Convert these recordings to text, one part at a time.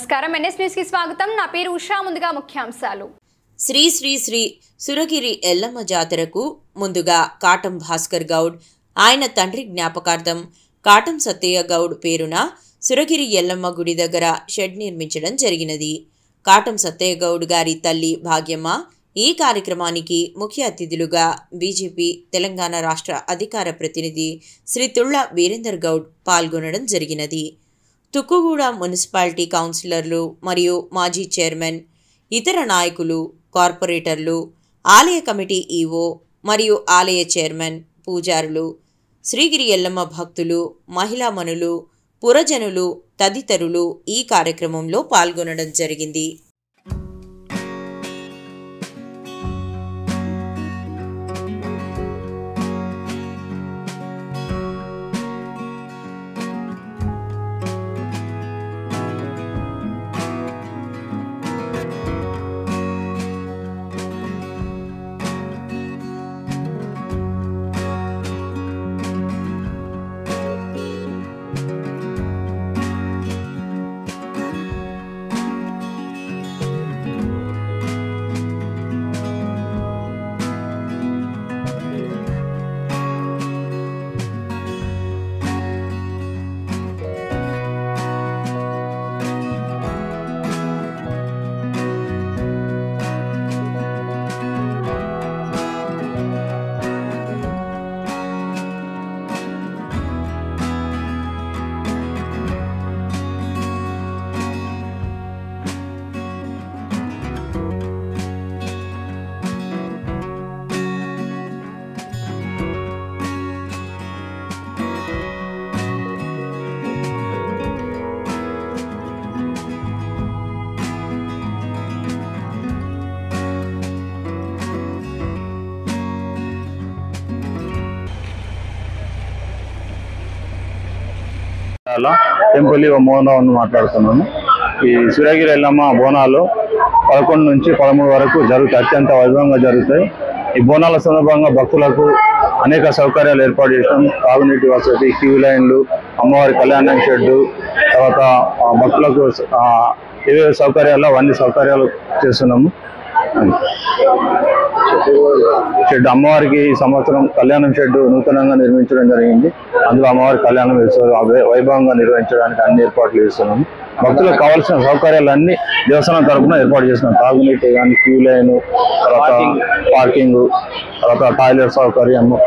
నమస్కారం NS news కి స్వాగతం నా పేరు ఉషా ముందుగా ముఖ్యాంశాలు శ్రీ శ్రీ శ్రీ సురగిరి ఎల్లమ్మ జాతరకు ముందుగా కాటం భాస్కర్ గౌడ్ ఆయన తండ్రి జ్ఞాపకార్థం కాటం సత్తయ్య గౌడ్ పేరున సురగిరి ఎల్లమ్మ గుడి దగ్గర షెడ్ నిర్మించడం జరిగినది. కాటం సత్తయ్య గౌడ్ గారి తల్లి భాగ్యమ్మ ఈ కార్యక్రమానికి ముఖ్య అతిథులుగా బీజేపీ తెలంగాణ రాష్ట్ర అధికార ప్రతినిధి శ్రీ తుళ్ళ వీరేందర్ గౌడ్ పాల్గొనడం జరిగినది. తుక్కుగూడ మున్సిపాలిటీ కౌన్సిలర్లు మరియు మాజీ చైర్మన్, ఇతర నాయకులు, కార్పొరేటర్లు, ఆలయ కమిటీ ఈవో మరియు ఆలయ చైర్మన్, పూజారులు, శ్రీగిరి ఎల్లమ్మ భక్తులు, మహిళామణులు, పురజనులు తదితరులు ఈ కార్యక్రమంలో పాల్గొనడం జరిగింది. టెంపుల్ మోహన్ మాట్లాడుతున్నాను. ఈ సురగిరి ఎల్లమ్మ బోనాలు 11 నుంచి 13 వరకు జరుగుతాయి. అత్యంత వైభవంగా జరుగుతాయి. ఈ బోనాల సందర్భంగా భక్తులకు అనేక సౌకర్యాలు ఏర్పాటు చేసాం. తాగునీటి వసతి, క్యూ లైన్లు, అమ్మవారి కళ్యాణం షెడ్డు, తర్వాత భక్తులకు ఏవే సౌకర్యాలు అవన్నీ సౌకర్యాలు చేస్తున్నాము. షెడ్ అమ్మవారికి ఈ సంవత్సరం కళ్యాణం షెడ్డు నూతనంగా నిర్మించడం జరిగింది. అందులో అమ్మవారి కళ్యాణం వైభవంగా నిర్వహించడానికి అన్ని ఏర్పాట్లు చేస్తున్నాము. భక్తులకు కావాల్సిన సౌకర్యాలన్నీ దేవస్థానం తరఫున ఏర్పాటు చేస్తున్నాం. తాగునీటి కానీ, క్యూ లైన్, తర్వాత పార్కింగ్, తర్వాత టాయిలెట్ సౌకర్యము.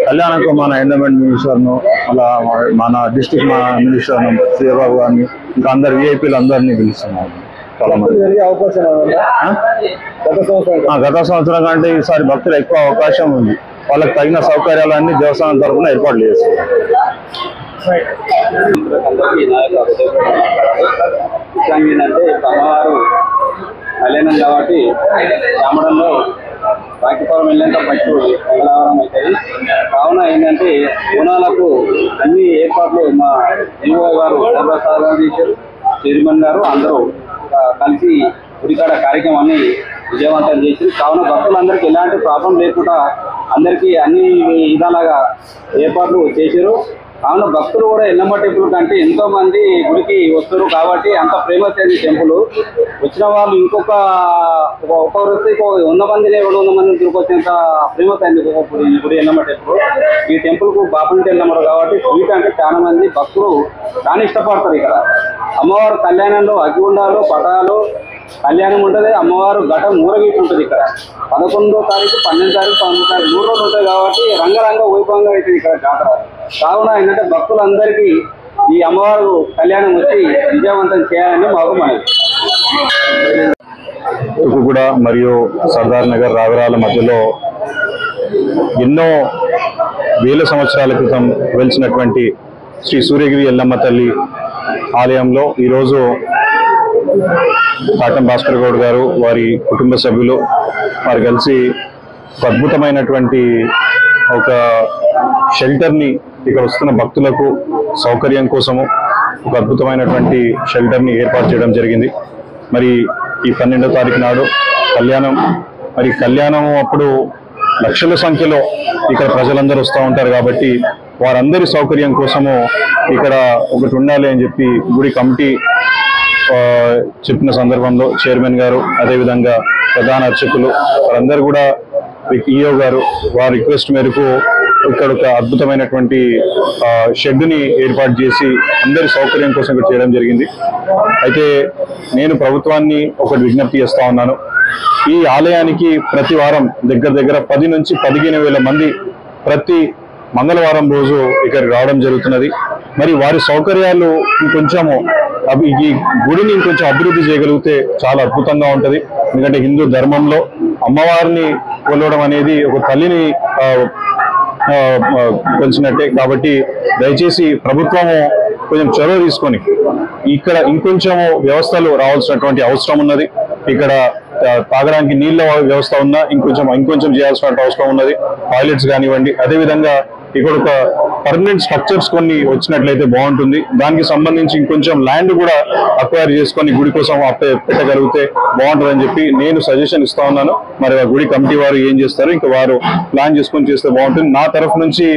కళ్యాణంకు మన ఎండోమెంట్ మినిస్టర్ను, అలా మన డిస్ట్రిక్ట్ మినిస్టర్ను శ్రీబాబు గారిని, ఇంకా అందరు విఐపీలు అందరినీ పిలుస్తున్నాము. గత సంవత్సరం కంటే ఈసారి భక్తులు ఎక్కువ అవకాశం ఉంది. వాళ్ళకి తగిన సౌకర్యాలన్నీ దేవస్థానం తరఫున ఏర్పాట్లు చేస్తున్నారు. ఏంటంటే అమ్మవారు కళ్యాణం కాబట్టి రామడంలో వాకిపురం వెళ్ళేంత పట్టు మంగళవారం అవుతాయి. కావున ఏంటంటే బోనాలకు అన్ని ఏర్పాట్లు మా ఈవో గారు చేశారు, చైర్మన్ గారు అందరూ కలిసి గుడికాడ కార్యక్రమాన్ని విజయవంతం చేసి, కావున భక్తులందరికీ ఎలాంటి ప్రాబ్లం లేకుండా అందరికీ అన్ని విధాలుగా ఏర్పాట్లు చేశారు. కావున భక్తులు కూడా ఎల్లమ్మ టెంపుల్ కంటే ఎంతో మంది గుడికి వస్తారు కాబట్టి అంత ఫేమస్ అయింది టెంపుల్. వచ్చిన వాళ్ళు ఒక్కొక్కరు వస్తే 100 మంది 200 మందిని తిరిగొచ్చేంత ఫేమస్ అయింది గుడి ఎల్లమ్మ టెంపుల్. ఈ టెంపుల్కు బాపునిటి ఎల్లమ్మ కాబట్టి స్వీట్ అంటే చాలా మంది భక్తులు చాలా ఇష్టపడతారు. ఇక్కడ అమ్మవారు కళ్యాణంలో అగ్గిగుండాలు, పటాలు కళ్యాణం ఉంటుంది. అమ్మవారు ఘటం ఊరగీటు ఉంటుంది. ఇక్కడ 11వ తారీఖు, 12వ తారీఖు, 13వ తారీఖు 3 రోజులు ఉంటాయి కాబట్టి రంగరంగ వైభవంగా అవుతుంది ఇక్కడ జాతర. కావున ఏంటంటే భక్తులందరికీ ఈ అమ్మవారు కళ్యాణం వచ్చి విజయవంతం చేయాలని మాకు మనవి. తుక్కుగూడ మరియు సర్దార్ నగర్ రావిరాల మధ్యలో ఎన్నో వేల సంవత్సరాల క్రితం వెలిసినటువంటి శ్రీ సూర్యగిరి ఎల్లమ్మ తల్లి ఆలయంలో ఈరోజు కాటం భాస్కర్ గౌడ్ గారు, వారి కుటుంబ సభ్యులు వారు కలిసి ఒక అద్భుతమైనటువంటి ఒక షెల్టర్ని ఇక్కడ వస్తున్న భక్తులకు సౌకర్యం కోసము ఒక అద్భుతమైనటువంటి షెల్టర్ని ఏర్పాటు చేయడం జరిగింది. మరి ఈ 12వ తారీఖు నాడు కళ్యాణం, మరి కళ్యాణం అప్పుడు లక్షల సంఖ్యలో ఇక్కడ ప్రజలందరూ వస్తూ ఉంటారు కాబట్టి వారందరి సౌకర్యం కోసము ఇక్కడ ఒకటి ఉండాలి అని చెప్పి గుడి కమిటీ చెప్పిన సందర్భంలో చైర్మన్ గారు, అదేవిధంగా ప్రధాన అర్చకులు వారందరూ కూడా, ఈఓ గారు వారి రిక్వెస్ట్ మేరకు ఇక్కడ ఒక అద్భుతమైనటువంటి షెడ్ని ఏర్పాటు చేసి అందరి సౌకర్యం కోసం ఇక్కడ చేయడం జరిగింది. అయితే నేను ప్రభుత్వాన్ని ఒకటి విజ్ఞప్తి చేస్తా ఉన్నాను. ఈ ఆలయానికి ప్రతి వారం దగ్గర 10 నుంచి 15,000 మంది ప్రతి మంగళవారం రోజు ఇక్కడికి రావడం జరుగుతున్నది. మరి వారి సౌకర్యాలు ఇంకొంచెము ఈ గుడిని ఇంకొంచెం అభివృద్ధి చేయగలిగితే చాలా అద్భుతంగా ఉంటుంది. ఎందుకంటే హిందూ ధర్మంలో అమ్మవారిని కొలవడం అనేది ఒక తల్లిని కొలిచినట్టే. కాబట్టి దయచేసి ప్రభుత్వము కొంచెం చొరవ తీసుకొని ఇక్కడ ఇంకొంచెము వ్యవస్థలు రావాల్సినటువంటి అవసరం ఉన్నది. ఇక్కడ తాగడానికి నీళ్ళ వ్యవస్థ ఉన్నా ఇంకొంచెం చేయాల్సిన అవసరం ఉన్నది. టాయిలెట్స్ కానివ్వండి, అదేవిధంగా ఇక్కడ ఒక పర్మనెంట్ స్ట్రక్చర్స్ కొన్ని వచ్చినట్లయితే బాగుంటుంది. దానికి సంబంధించి ఇంకొంచెం ల్యాండ్ కూడా అక్వైర్ చేసుకొని గుడి కోసం పెట్టగలిగితే బాగుంటుందని చెప్పి నేను సజెషన్ ఇస్తా ఉన్నాను. మరి ఆ గుడి కమిటీ వారు ఏం చేస్తారు, ఇంకా వారు ప్లాన్ చేసుకొని చేస్తే బాగుంటుంది. నా తరఫు నుంచి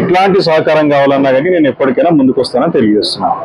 ఎట్లాంటి సహకారం కావాలన్నా కానీ నేను ఎప్పటికైనా ముందుకు వస్తానని తెలియజేస్తున్నాను.